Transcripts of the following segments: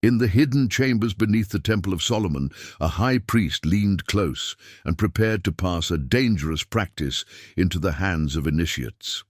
In the hidden chambers beneath the Temple of Solomon, a high priest leaned close and prepared to pass a dangerous practice into the hands of initiates.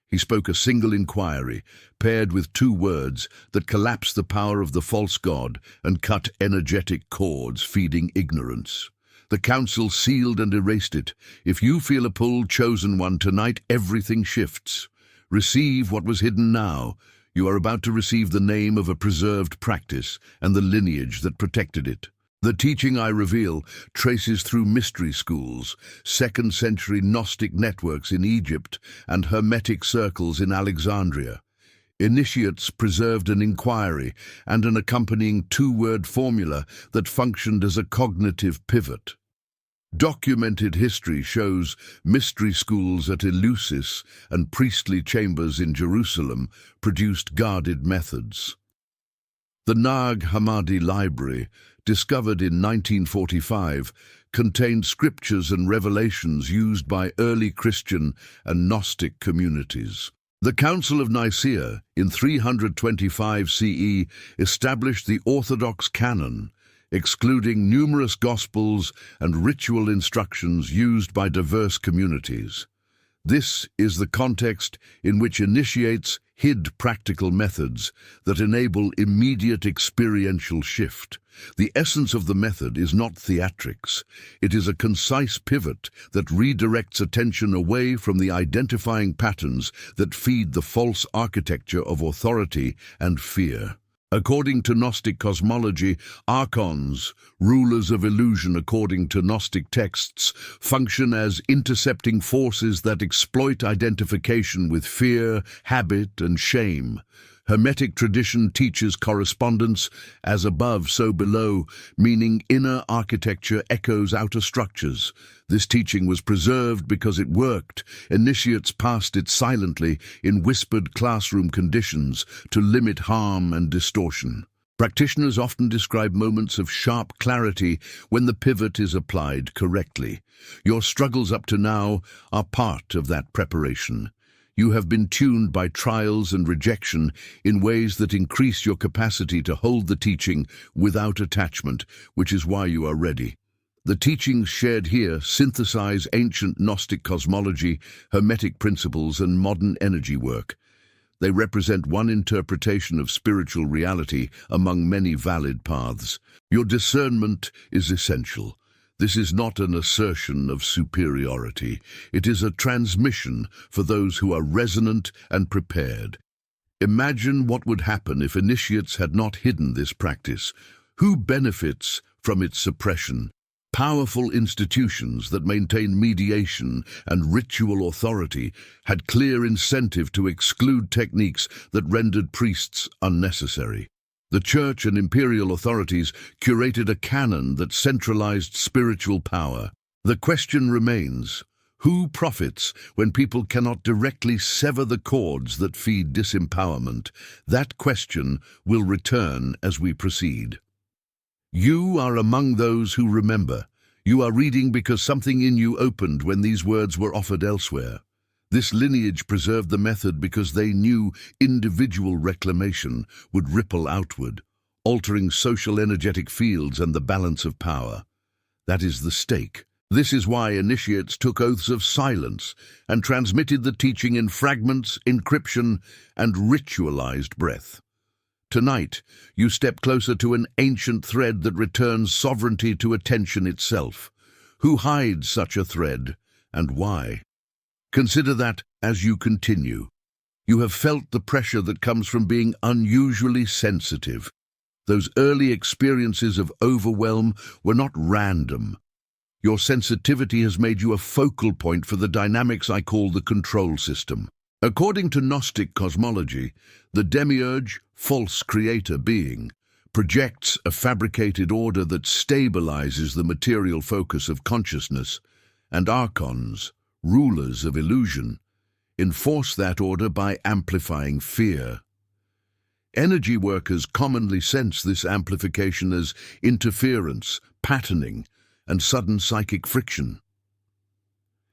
He spoke a single inquiry, paired with 2 words that collapsed the power of the false god and cut energetic cords feeding ignorance. The council sealed and erased it. If you feel a pull, chosen one, tonight everything shifts. Receive what was hidden now. You are about to receive the name of a preserved practice and the lineage that protected it. The teaching I reveal traces through mystery schools, 2nd century Gnostic networks in Egypt, and Hermetic circles in Alexandria. Initiates preserved an inquiry and an accompanying 2-word formula that functioned as a cognitive pivot. Documented history shows mystery schools at Eleusis and priestly chambers in Jerusalem produced guarded methods. The Nag Hammadi Library, discovered in 1945, contained scriptures and revelations used by early Christian and Gnostic communities. The Council of Nicaea, in 325 CE, established the Orthodox canon, excluding numerous Gospels and ritual instructions used by diverse communities. This is the context in which initiates hid practical methods that enable immediate experiential shift. The essence of the method is not theatrics. It is a concise pivot that redirects attention away from the identifying patterns that feed the false architecture of authority and fear. According to Gnostic cosmology, Archons, rulers of illusion according to Gnostic texts, function as intercepting forces that exploit identification with fear, habit, and shame. Hermetic tradition teaches correspondence, as above, so below, meaning inner architecture echoes outer structures. This teaching was preserved because it worked. Initiates passed it silently in whispered classroom conditions to limit harm and distortion. Practitioners often describe moments of sharp clarity when the pivot is applied correctly. Your struggles up to now are part of that preparation. You have been tuned by trials and rejection in ways that increase your capacity to hold the teaching without attachment, which is why you are ready. The teachings shared here synthesize ancient Gnostic cosmology, Hermetic principles, and modern energy work. They represent one interpretation of spiritual reality among many valid paths. Your discernment is essential. This is not an assertion of superiority. It is a transmission for those who are resonant and prepared. Imagine what would happen if initiates had not hidden this practice. Who benefits from its suppression? Powerful institutions that maintain mediation and ritual authority had clear incentive to exclude techniques that rendered priests unnecessary. The church and imperial authorities curated a canon that centralized spiritual power. The question remains, who profits when people cannot directly sever the cords that feed disempowerment? That question will return as we proceed. You are among those who remember. You are reading because something in you opened when these words were offered elsewhere. This lineage preserved the method because they knew individual reclamation would ripple outward, altering social energetic fields and the balance of power. That is the stake. This is why initiates took oaths of silence and transmitted the teaching in fragments, encryption, and ritualized breath. Tonight, you step closer to an ancient thread that returns sovereignty to attention itself. Who hides such a thread, and why? Consider that as you continue. You have felt the pressure that comes from being unusually sensitive. Those early experiences of overwhelm were not random. Your sensitivity has made you a focal point for the dynamics I call the control system. According to Gnostic cosmology, the demiurge, false creator being, projects a fabricated order that stabilizes the material focus of consciousness, and Archons, rulers of illusion, enforce that order by amplifying fear. Energy workers commonly sense this amplification as interference, patterning, and sudden psychic friction.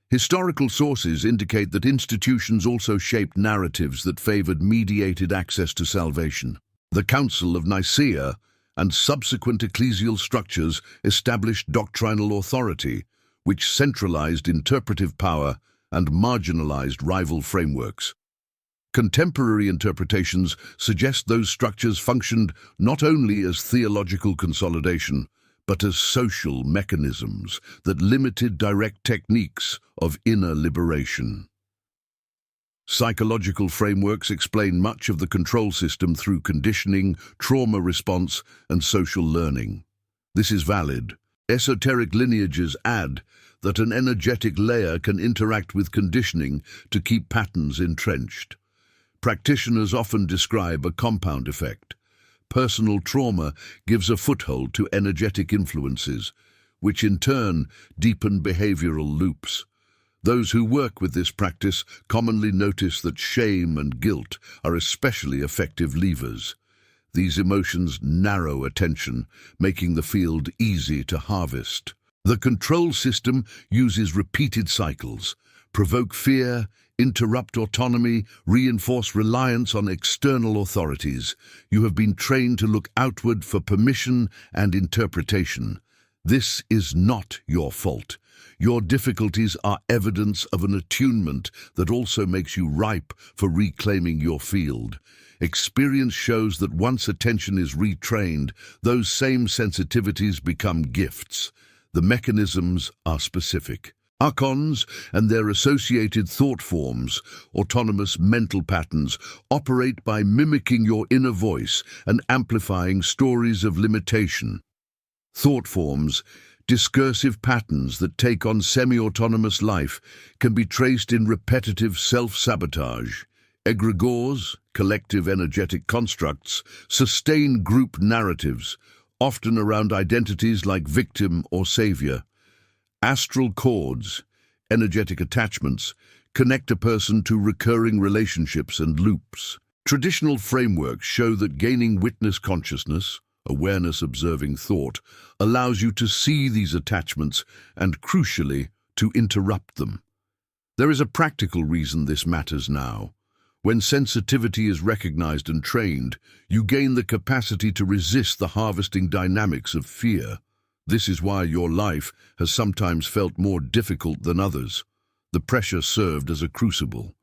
Historical sources indicate that institutions also shaped narratives that favored mediated access to salvation. The Council of Nicaea, and subsequent ecclesial structures established doctrinal authority, which centralized interpretive power and marginalized rival frameworks. Contemporary interpretations suggest those structures functioned not only as theological consolidation, but as social mechanisms that limited direct techniques of inner liberation. Psychological frameworks explain much of the control system through conditioning, trauma response, and social learning. This is valid. Esoteric lineages add that an energetic layer can interact with conditioning to keep patterns entrenched. Practitioners often describe a compound effect. Personal trauma gives a foothold to energetic influences, which in turn deepen behavioral loops. Those who work with this practice commonly notice that shame and guilt are especially effective levers. These emotions narrow attention, making the field easy to harvest. The control system uses repeated cycles: provoke fear, interrupt autonomy, reinforce reliance on external authorities. You have been trained to look outward for permission and interpretation. This is not your fault. Your difficulties are evidence of an attunement that also makes you ripe for reclaiming your field. Experience shows that once attention is retrained, those same sensitivities become gifts. The mechanisms are specific. Archons and their associated thought forms, autonomous mental patterns, operate by mimicking your inner voice and amplifying stories of limitation. Thought forms, discursive patterns that take on semi-autonomous life, can be traced in repetitive self-sabotage. Egregores, collective energetic constructs, sustain group narratives, often around identities like victim or savior. Astral cords, energetic attachments, connect a person to recurring relationships and loops. Traditional frameworks show that gaining witness consciousness, awareness observing thought, allows you to see these attachments and, crucially, to interrupt them. There is a practical reason this matters now. When sensitivity is recognized and trained, you gain the capacity to resist the harvesting dynamics of fear. This is why your life has sometimes felt more difficult than others. The pressure served as a crucible.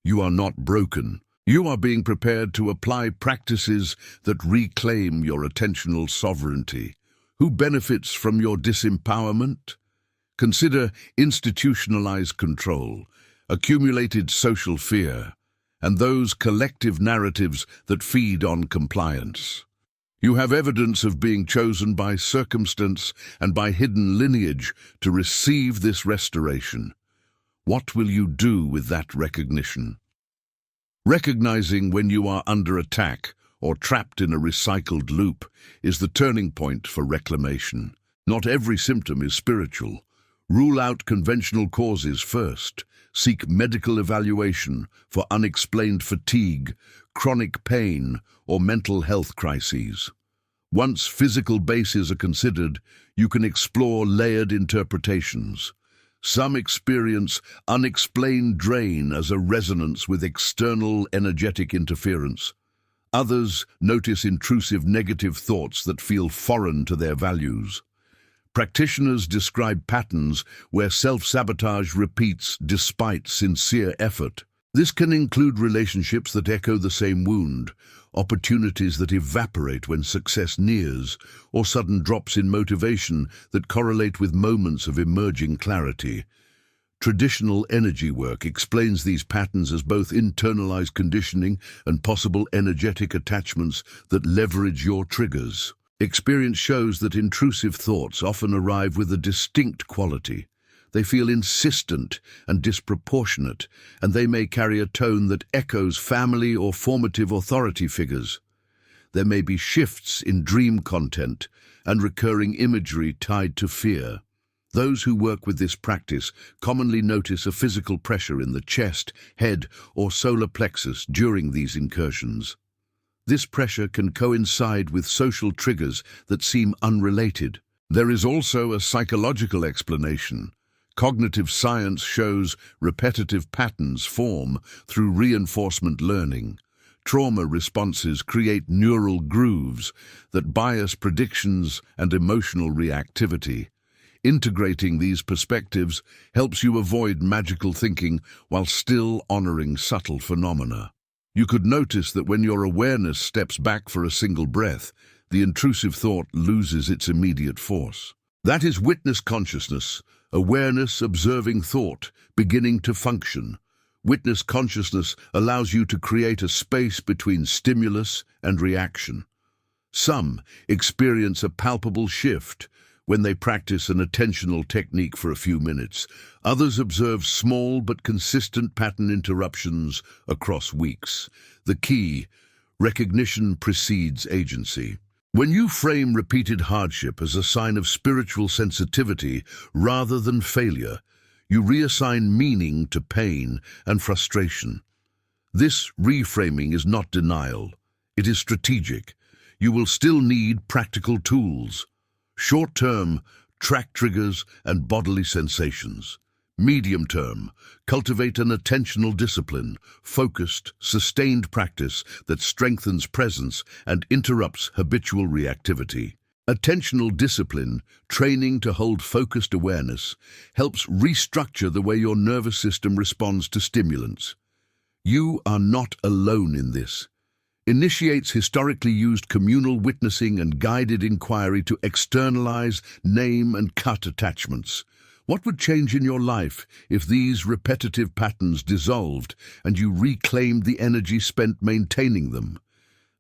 You are not broken. You are being prepared to apply practices that reclaim your attentional sovereignty. Who benefits from your disempowerment? Consider institutionalized control, accumulated social fear, and those collective narratives that feed on compliance. You have evidence of being chosen by circumstance and by hidden lineage to receive this restoration. What will you do with that recognition? Recognizing when you are under attack or trapped in a recycled loop is the turning point for reclamation. Not every symptom is spiritual. Rule out conventional causes first. Seek medical evaluation for unexplained fatigue, chronic pain, or mental health crises. Once physical bases are considered, you can explore layered interpretations. Some experience unexplained drain as a resonance with external energetic interference. Others notice intrusive negative thoughts that feel foreign to their values. Practitioners describe patterns where self-sabotage repeats despite sincere effort. This can include relationships that echo the same wound, opportunities that evaporate when success nears, or sudden drops in motivation that correlate with moments of emerging clarity. Traditional energy work explains these patterns as both internalized conditioning and possible energetic attachments that leverage your triggers. Experience shows that intrusive thoughts often arrive with a distinct quality. They feel insistent and disproportionate, and they may carry a tone that echoes family or formative authority figures. There may be shifts in dream content and recurring imagery tied to fear. Those who work with this practice commonly notice a physical pressure in the chest, head, or solar plexus during these incursions. This pressure can coincide with social triggers that seem unrelated. There is also a psychological explanation. Cognitive science shows repetitive patterns form through reinforcement learning. trauma responses create neural grooves that bias predictions and emotional reactivity. Integrating these perspectives helps you avoid magical thinking while still honoring subtle phenomena. You could notice that when your awareness steps back for a single breath, the intrusive thought loses its immediate force. That is witness consciousness, awareness observing thought, beginning to function. Witness consciousness allows you to create a space between stimulus and reaction. Some experience a palpable shift when they practice an attentional technique for a few minutes. Others observe small but consistent pattern interruptions across weeks. The key: recognition precedes agency. When you frame repeated hardship as a sign of spiritual sensitivity rather than failure, you reassign meaning to pain and frustration. This reframing is not denial. It is strategic. You will still need practical tools. Short-term, track triggers and bodily sensations. Medium-term, cultivate an attentional discipline, focused, sustained practice that strengthens presence and interrupts habitual reactivity. Attentional discipline, training to hold focused awareness, helps restructure the way your nervous system responds to stimulants. You are not alone in this. Initiates historically used communal witnessing and guided inquiry to externalize, name and cut attachments. What would change in your life if these repetitive patterns dissolved and you reclaimed the energy spent maintaining them?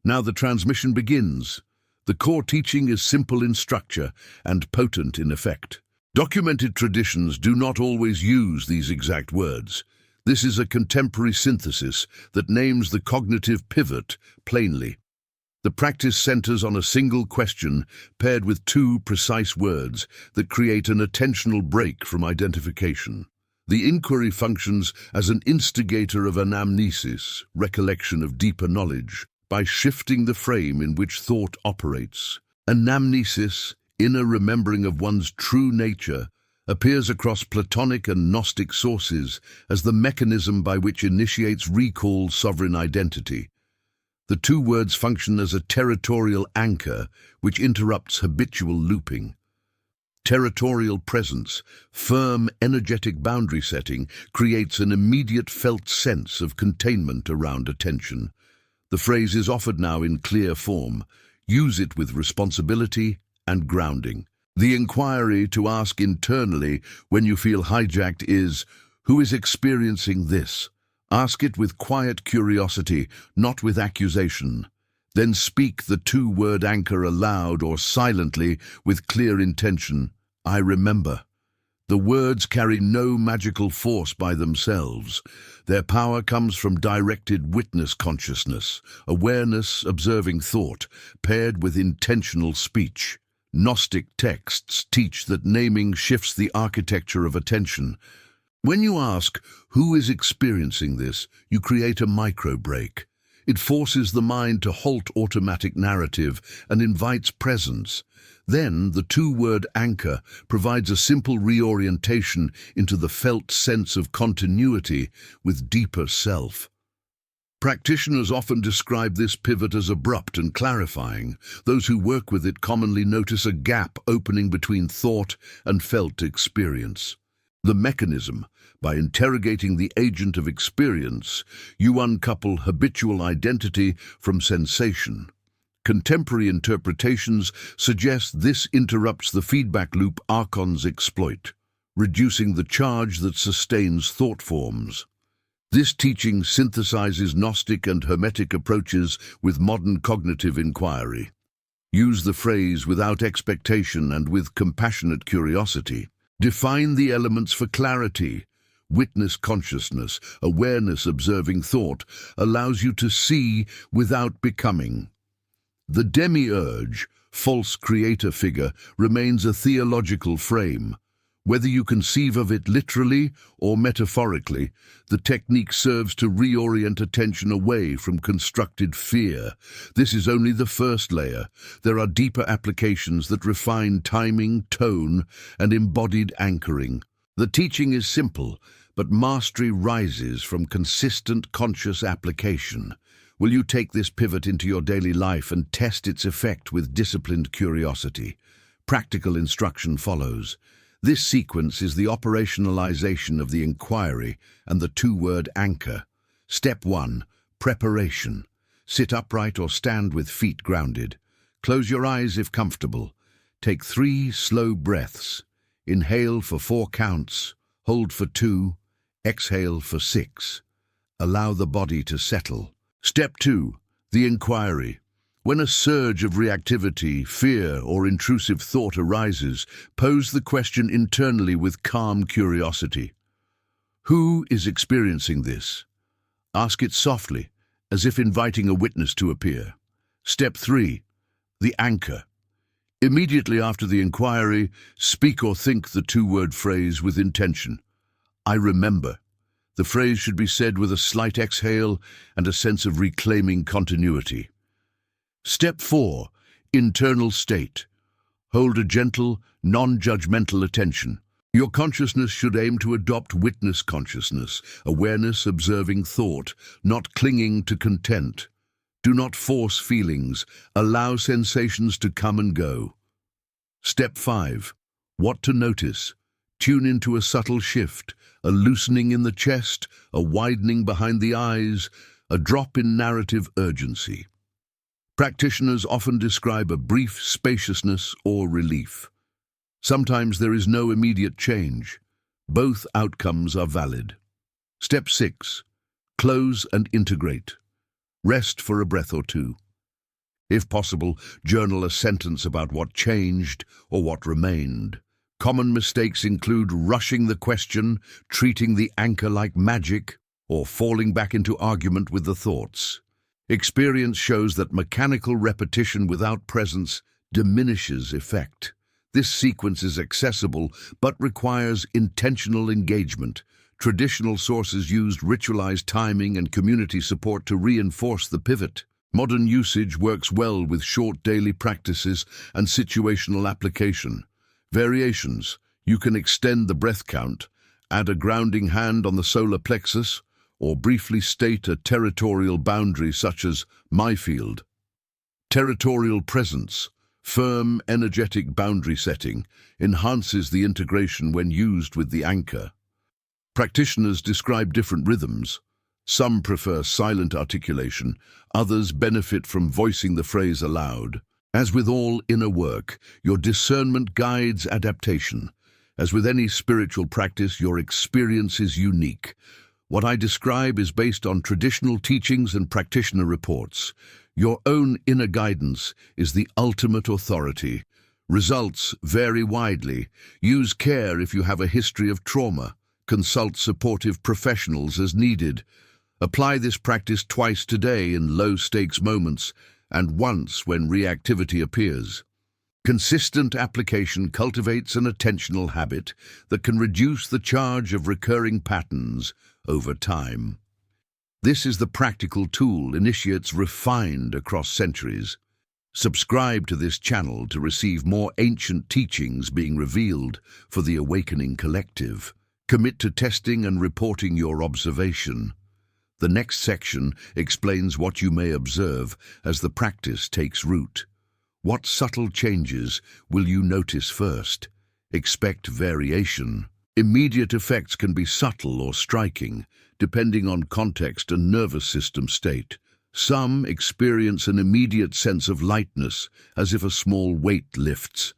Now the transmission begins. The core teaching is simple in structure and potent in effect. Documented traditions do not always use these exact words. This is a contemporary synthesis that names the cognitive pivot plainly. The practice centers on a single question paired with two precise words that create an attentional break from identification. The inquiry functions as an instigator of anamnesis, recollection of deeper knowledge, by shifting the frame in which thought operates. Anamnesis, inner remembering of one's true nature, appears across Platonic and Gnostic sources as the mechanism by which initiates recall sovereign identity. The two words function as a territorial anchor which interrupts habitual looping. Territorial presence, firm energetic boundary setting, creates an immediate felt sense of containment around attention. The phrase is offered now in clear form. Use it with responsibility and grounding. The inquiry to ask internally when you feel hijacked is, who is experiencing this? Ask it with quiet curiosity, not with accusation. Then speak the two-word anchor aloud or silently with clear intention. I remember. The words carry no magical force by themselves. Their power comes from directed witness consciousness, awareness observing thought, paired with intentional speech. Gnostic texts teach that naming shifts the architecture of attention. When you ask, who is experiencing this, you create a micro-break. It forces the mind to halt automatic narrative and invites presence. Then, the two-word anchor provides a simple reorientation into the felt sense of continuity with deeper self. Practitioners often describe this pivot as abrupt and clarifying. Those who work with it commonly notice a gap opening between thought and felt experience. The mechanism: by interrogating the agent of experience, you uncouple habitual identity from sensation. Contemporary interpretations suggest this interrupts the feedback loop Archons exploit, reducing the charge that sustains thought forms. This teaching synthesizes Gnostic and Hermetic approaches with modern cognitive inquiry. Use the phrase without expectation and with compassionate curiosity. Define the elements for clarity. Witness consciousness, awareness observing thought, allows you to see without becoming. The demiurge, false creator figure, remains a theological frame. Whether you conceive of it literally or metaphorically, the technique serves to reorient attention away from constructed fear. This is only the first layer. There are deeper applications that refine timing, tone, and embodied anchoring. The teaching is simple, but mastery rises from consistent conscious application. Will you take this pivot into your daily life and test its effect with disciplined curiosity? Practical instruction follows. This sequence is the operationalization of the inquiry and the two-word anchor. Step 1. Preparation. Sit upright or stand with feet grounded. Close your eyes if comfortable. Take 3 slow breaths. Inhale for 4 counts, hold for 2, exhale for 6. Allow the body to settle. Step 2. The inquiry. When a surge of reactivity, fear, or intrusive thought arises, pose the question internally with calm curiosity. Who is experiencing this? Ask it softly, as if inviting a witness to appear. Step 3. The anchor. Immediately after the inquiry, speak or think the two-word phrase with intention. I remember. The phrase should be said with a slight exhale and a sense of reclaiming continuity. Step 4. Internal state. Hold a gentle, non-judgmental attention. Your consciousness should aim to adopt witness consciousness, awareness observing thought, not clinging to content. Do not force feelings. Allow sensations to come and go. Step 5. What to notice. Tune into a subtle shift, a loosening in the chest, a widening behind the eyes, a drop in narrative urgency. Practitioners often describe a brief spaciousness or relief. Sometimes there is no immediate change. Both outcomes are valid. Step 6. Close and integrate. Rest for a breath or two. If possible, journal a sentence about what changed or what remained. Common mistakes include rushing the question, treating the anchor like magic, or falling back into argument with the thoughts. Experience shows that mechanical repetition without presence diminishes effect. This sequence is accessible but requires intentional engagement. Traditional sources used ritualized timing and community support to reinforce the pivot. Modern usage works well with short daily practices and situational application. Variations. You can extend the breath count, add a grounding hand on the solar plexus, or briefly state a territorial boundary such as my field. Territorial presence. Firm, energetic boundary setting enhances the integration when used with the anchor. Practitioners describe different rhythms. Some prefer silent articulation, others benefit from voicing the phrase aloud. As with all inner work, your discernment guides adaptation. As with any spiritual practice, your experience is unique. What I describe is based on traditional teachings and practitioner reports. Your own inner guidance is the ultimate authority. Results vary widely. Use care if you have a history of trauma. Consult supportive professionals as needed. Apply this practice twice today in low-stakes moments and once when reactivity appears. Consistent application cultivates an attentional habit that can reduce the charge of recurring patterns over time. This is the practical tool initiates refined across centuries. Subscribe to this channel to receive more ancient teachings being revealed for the awakening collective. Commit to testing and reporting your observation. The next section explains what you may observe as the practice takes root. What subtle changes will you notice first? Expect variation. Immediate effects can be subtle or striking, depending on context and nervous system state. Some experience an immediate sense of lightness, as if a small weight lifts.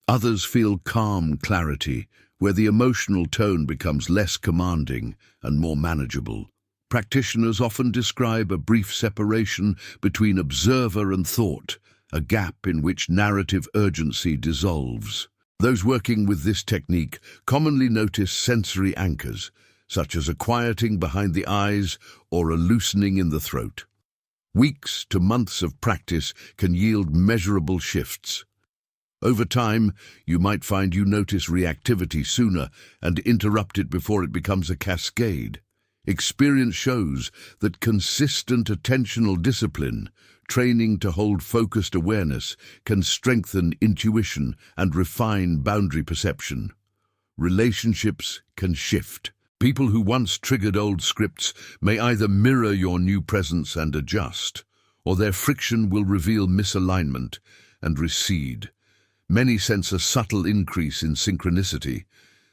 Others feel calm clarity, where the emotional tone becomes less commanding and more manageable. Practitioners often describe a brief separation between observer and thought, a gap in which narrative urgency dissolves. Those working with this technique commonly notice sensory anchors, such as a quieting behind the eyes or a loosening in the throat. Weeks to months of practice can yield measurable shifts. Over time, you might find you notice reactivity sooner and interrupt it before it becomes a cascade. Experience shows that consistent attentional discipline, training to hold focused awareness, can strengthen intuition and refine boundary perception. Relationships can shift. People who once triggered old scripts may either mirror your new presence and adjust, or their friction will reveal misalignment and recede. Many sense a subtle increase in synchronicity.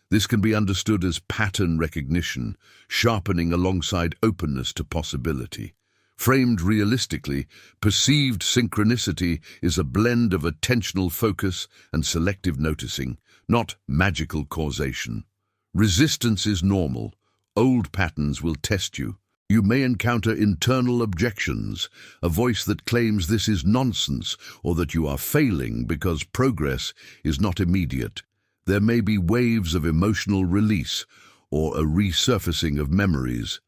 This can be understood as pattern recognition, sharpening alongside openness to possibility. Framed realistically, perceived synchronicity is a blend of attentional focus and selective noticing, not magical causation. Resistance is normal. Old patterns will test you. You may encounter internal objections, a voice that claims this is nonsense or that you are failing because progress is not immediate. There may be waves of emotional release or a resurfacing of memories.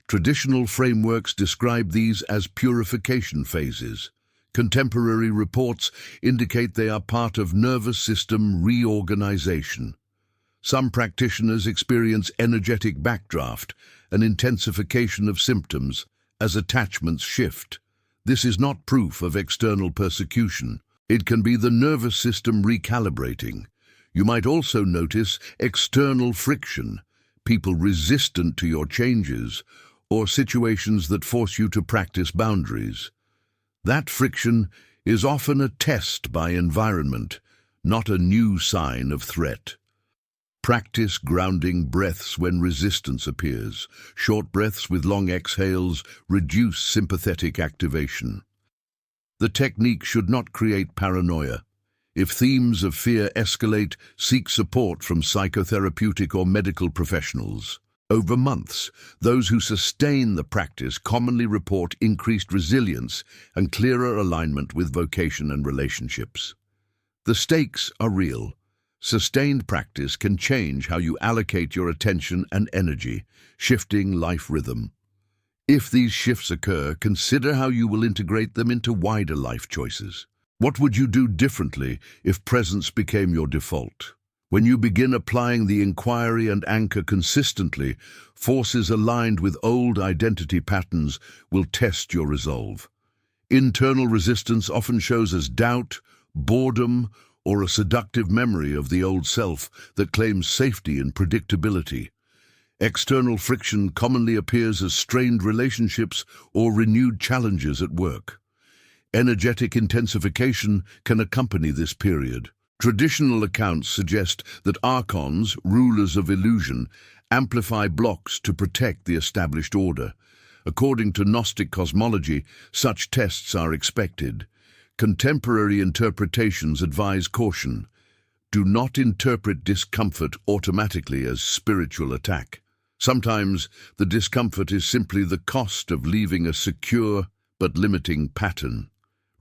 Traditional frameworks describe these as purification phases. Contemporary reports indicate they are part of nervous system reorganization. Some practitioners experience energetic backdraft, an intensification of symptoms, as attachments shift. This is not proof of external persecution. It can be the nervous system recalibrating. You might also notice external friction, people resistant to your changes, or situations that force you to practice boundaries. That friction is often a test by environment, not a new sign of threat. Practice grounding breaths when resistance appears. Short breaths with long exhales reduce sympathetic activation. The technique should not create paranoia. If themes of fear escalate, seek support from psychotherapeutic or medical professionals. Over months, those who sustain the practice commonly report increased resilience and clearer alignment with vocation and relationships. The stakes are real. Sustained practice can change how you allocate your attention and energy, shifting life rhythm. If these shifts occur, consider how you will integrate them into wider life choices. What would you do differently if presence became your default? When you begin applying the inquiry and anchor consistently, forces aligned with old identity patterns will test your resolve. Internal resistance often shows as doubt, boredom, or a seductive memory of the old self that claims safety and predictability. External friction commonly appears as strained relationships or renewed challenges at work. Energetic intensification can accompany this period. Traditional accounts suggest that Archons, rulers of illusion, amplify blocks to protect the established order. According to Gnostic cosmology, such tests are expected. Contemporary interpretations advise caution. Do not interpret discomfort automatically as spiritual attack. Sometimes the discomfort is simply the cost of leaving a secure but limiting pattern.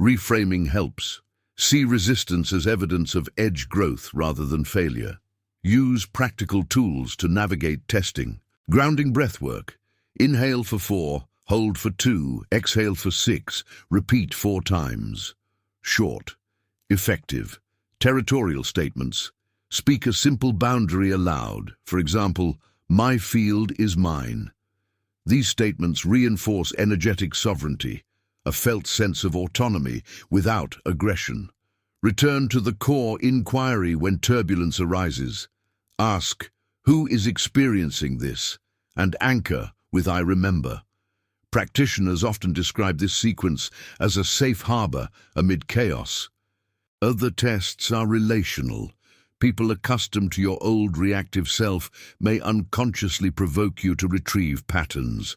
Reframing helps. See resistance as evidence of edge growth rather than failure. Use practical tools to navigate testing. Grounding breathwork. Inhale for 4, hold for 2, exhale for 6, repeat 4 times. Short, effective, territorial statements. Speak a simple boundary aloud. For example, my field is mine. These statements reinforce energetic sovereignty, a felt sense of autonomy without aggression. Return to the core inquiry when turbulence arises. Ask, who is experiencing this? And anchor with I remember. Practitioners often describe this sequence as a safe harbor amid chaos. Other tests are relational. People accustomed to your old reactive self may unconsciously provoke you to retrieve patterns.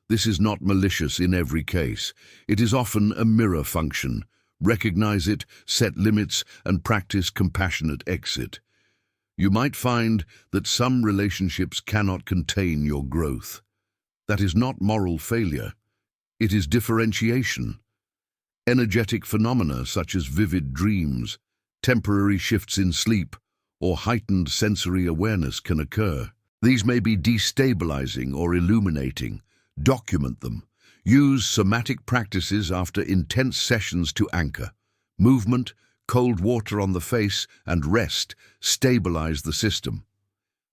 This is not malicious in every case. It is often a mirror function. Recognize it, set limits, and practice compassionate exit. You might find that some relationships cannot contain your growth. That is not moral failure. It is differentiation. Energetic phenomena such as vivid dreams, temporary shifts in sleep, or heightened sensory awareness can occur. These may be destabilizing or illuminating. Document them. Use somatic practices after intense sessions to anchor. Movement, cold water on the face, and rest stabilize the system.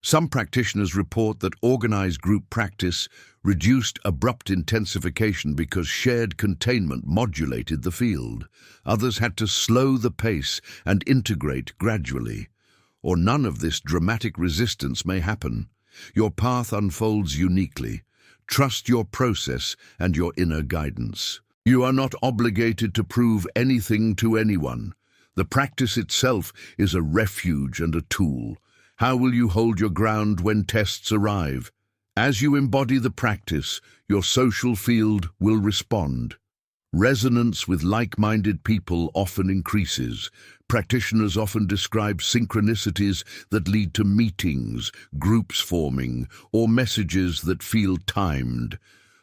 Some practitioners report that organized group practice reduced abrupt intensification because shared containment modulated the field. Others had to slow the pace and integrate gradually. Or none of this dramatic resistance may happen. Your path unfolds uniquely. Trust your process and your inner guidance. You are not obligated to prove anything to anyone. The practice itself is a refuge and a tool. How will you hold your ground when tests arrive? As you embody the practice, your social field will respond. Resonance with like-minded people often increases. Practitioners often describe synchronicities that lead to meetings, groups forming, or messages that feel timed.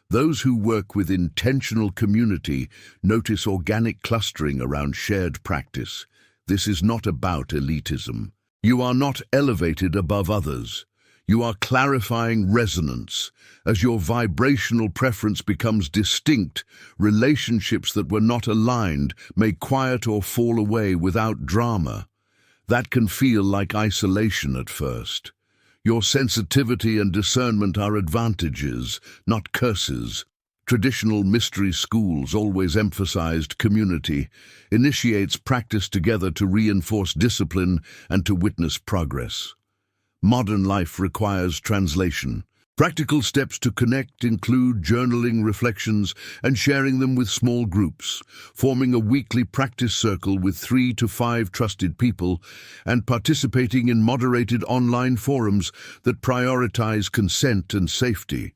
Those who work with intentional community notice organic clustering around shared practice. This is not about elitism. You are not elevated above others. You are clarifying resonance. As your vibrational preference becomes distinct, relationships that were not aligned may quiet or fall away without drama. That can feel like isolation at first. Your sensitivity and discernment are advantages, not curses. Traditional mystery schools always emphasized community, initiates practice together to reinforce discipline and to witness progress. Modern life requires translation. Practical steps to connect include journaling reflections and sharing them with small groups, forming a weekly practice circle with 3 to 5 trusted people, and participating in moderated online forums that prioritize consent and safety.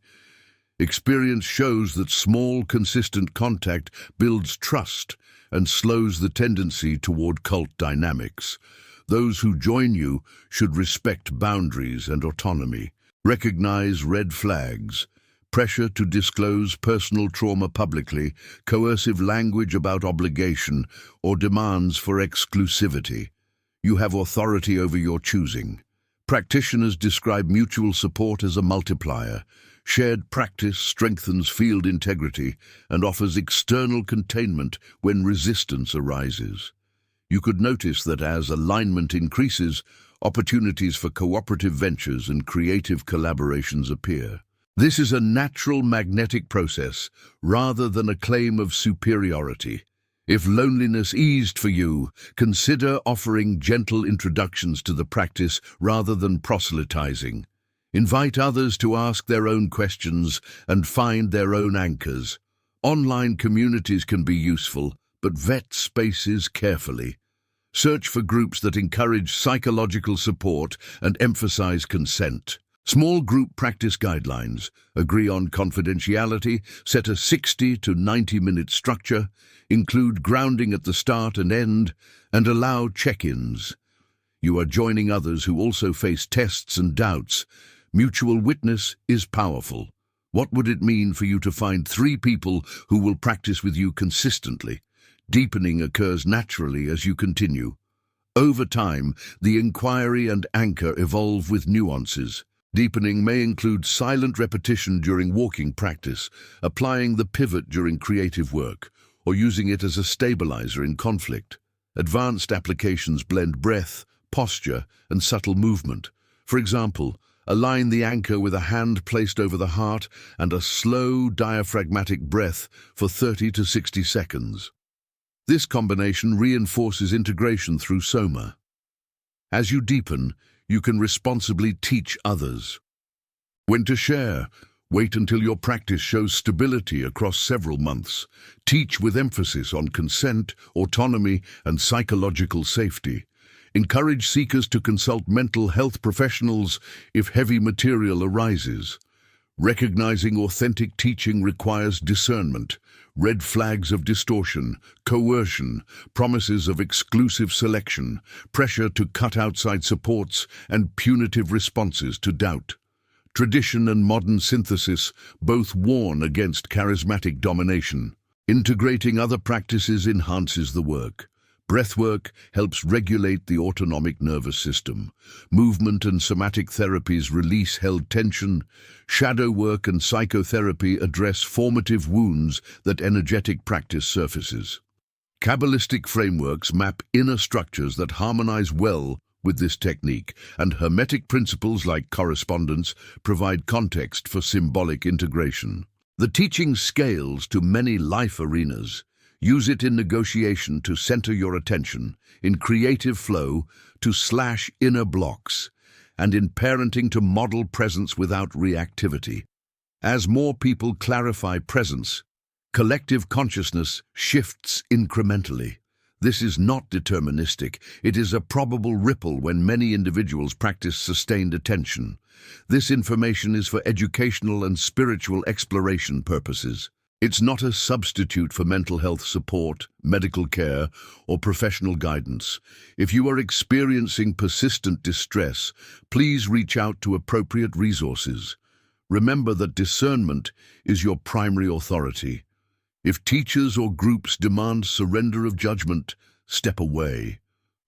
Experience shows that small, consistent contact builds trust and slows the tendency toward cult dynamics. Those who join you should respect boundaries and autonomy. Recognize red flags, pressure to disclose personal trauma publicly, coercive language about obligation, or demands for exclusivity. You have authority over your choosing. Practitioners describe mutual support as a multiplier. Shared practice strengthens field integrity and offers external containment when resistance arises. You could notice that as alignment increases, opportunities for cooperative ventures and creative collaborations appear. This is a natural magnetic process rather than a claim of superiority. If loneliness eased for you, consider offering gentle introductions to the practice rather than proselytizing. Invite others to ask their own questions and find their own anchors. Online communities can be useful, but vet spaces carefully. Search for groups that encourage psychological support and emphasize consent. Small group practice guidelines. Agree on confidentiality, set a 60 to 90-minute structure, include grounding at the start and end, and allow check-ins. You are joining others who also face tests and doubts. Mutual witness is powerful. What would it mean for you to find 3 people who will practice with you consistently? Deepening occurs naturally as you continue. Over time, the inquiry and anchor evolve with nuances. Deepening may include silent repetition during walking practice, applying the pivot during creative work, or using it as a stabilizer in conflict. Advanced applications blend breath, posture, and subtle movement. For example, align the anchor with a hand placed over the heart and a slow diaphragmatic breath for 30 to 60 seconds. This combination reinforces integration through soma. As you deepen, you can responsibly teach others. When to share, wait until your practice shows stability across several months. Teach with emphasis on consent, autonomy, and psychological safety. Encourage seekers to consult mental health professionals if heavy material arises. Recognizing authentic teaching requires discernment. Red flags of distortion, coercion, promises of exclusive selection, pressure to cut outside supports, and punitive responses to doubt. Tradition and modern synthesis both warn against charismatic domination. Integrating other practices enhances the work. Breathwork helps regulate the autonomic nervous system. Movement and somatic therapies release held tension. Shadow work and psychotherapy address formative wounds that energetic practice surfaces. Kabbalistic frameworks map inner structures that harmonize well with this technique, and hermetic principles like correspondence provide context for symbolic integration. The teaching scales to many life arenas. Use it in negotiation to center your attention, in creative flow to slash inner blocks, and in parenting to model presence without reactivity. As more people clarify presence, collective consciousness shifts incrementally. This is not deterministic. It is a probable ripple when many individuals practice sustained attention. This information is for educational and spiritual exploration purposes. It's not a substitute for mental health support, medical care, or professional guidance. If you are experiencing persistent distress, please reach out to appropriate resources. Remember that discernment is your primary authority. If teachers or groups demand surrender of judgment, step away.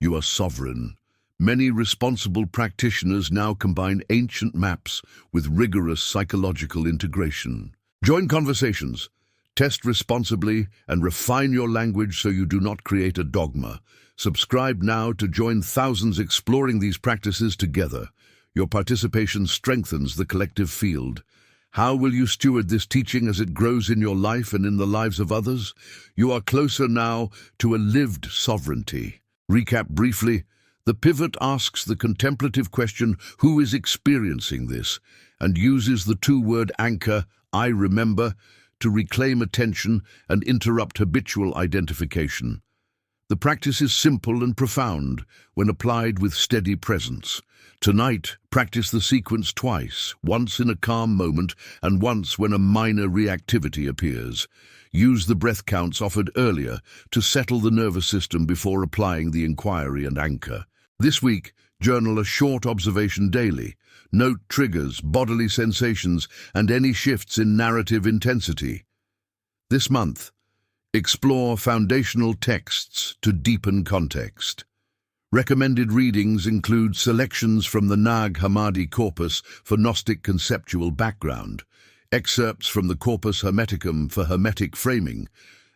You are sovereign. Many responsible practitioners now combine ancient maps with rigorous psychological integration. Join conversations, test responsibly, and refine your language so you do not create a dogma. Subscribe now to join thousands exploring these practices together. Your participation strengthens the collective field. How will you steward this teaching as it grows in your life and in the lives of others? You are closer now to a lived sovereignty. Recap briefly. The pivot asks the contemplative question, who is experiencing this, and uses the two-word anchor, I remember, to reclaim attention and interrupt habitual identification. The practice is simple and profound when applied with steady presence. Tonight, practice the sequence twice, once in a calm moment and once when a minor reactivity appears. Use the breath counts offered earlier to settle the nervous system before applying the inquiry and anchor. This week, journal a short observation daily. Note triggers, bodily sensations, and any shifts in narrative intensity. This month, explore foundational texts to deepen context. Recommended readings include selections from the Nag Hammadi corpus for Gnostic conceptual background, excerpts from the Corpus Hermeticum for Hermetic framing,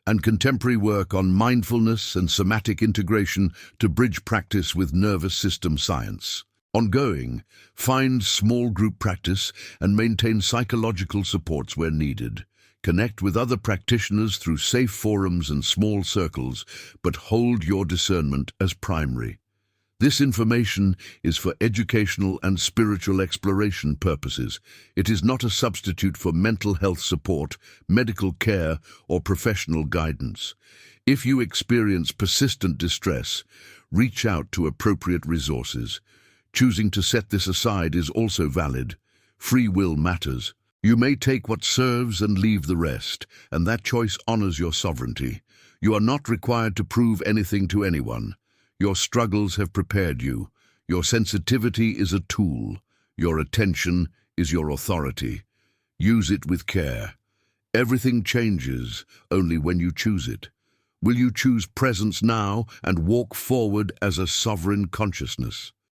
and contemporary work on mindfulness and somatic integration to bridge practice with nervous system science. Ongoing, find small group practice and maintain psychological supports where needed. Connect with other practitioners through safe forums and small circles, but hold your discernment as primary. This information is for educational and spiritual exploration purposes. It is not a substitute for mental health support, medical care, or professional guidance. If you experience persistent distress, reach out to appropriate resources. Choosing to set this aside is also valid. Free will matters. You may take what serves and leave the rest, and that choice honors your sovereignty. You are not required to prove anything to anyone. Your struggles have prepared you. Your sensitivity is a tool. Your attention is your authority. Use it with care. Everything changes only when you choose it. Will you choose presence now and walk forward as a sovereign consciousness?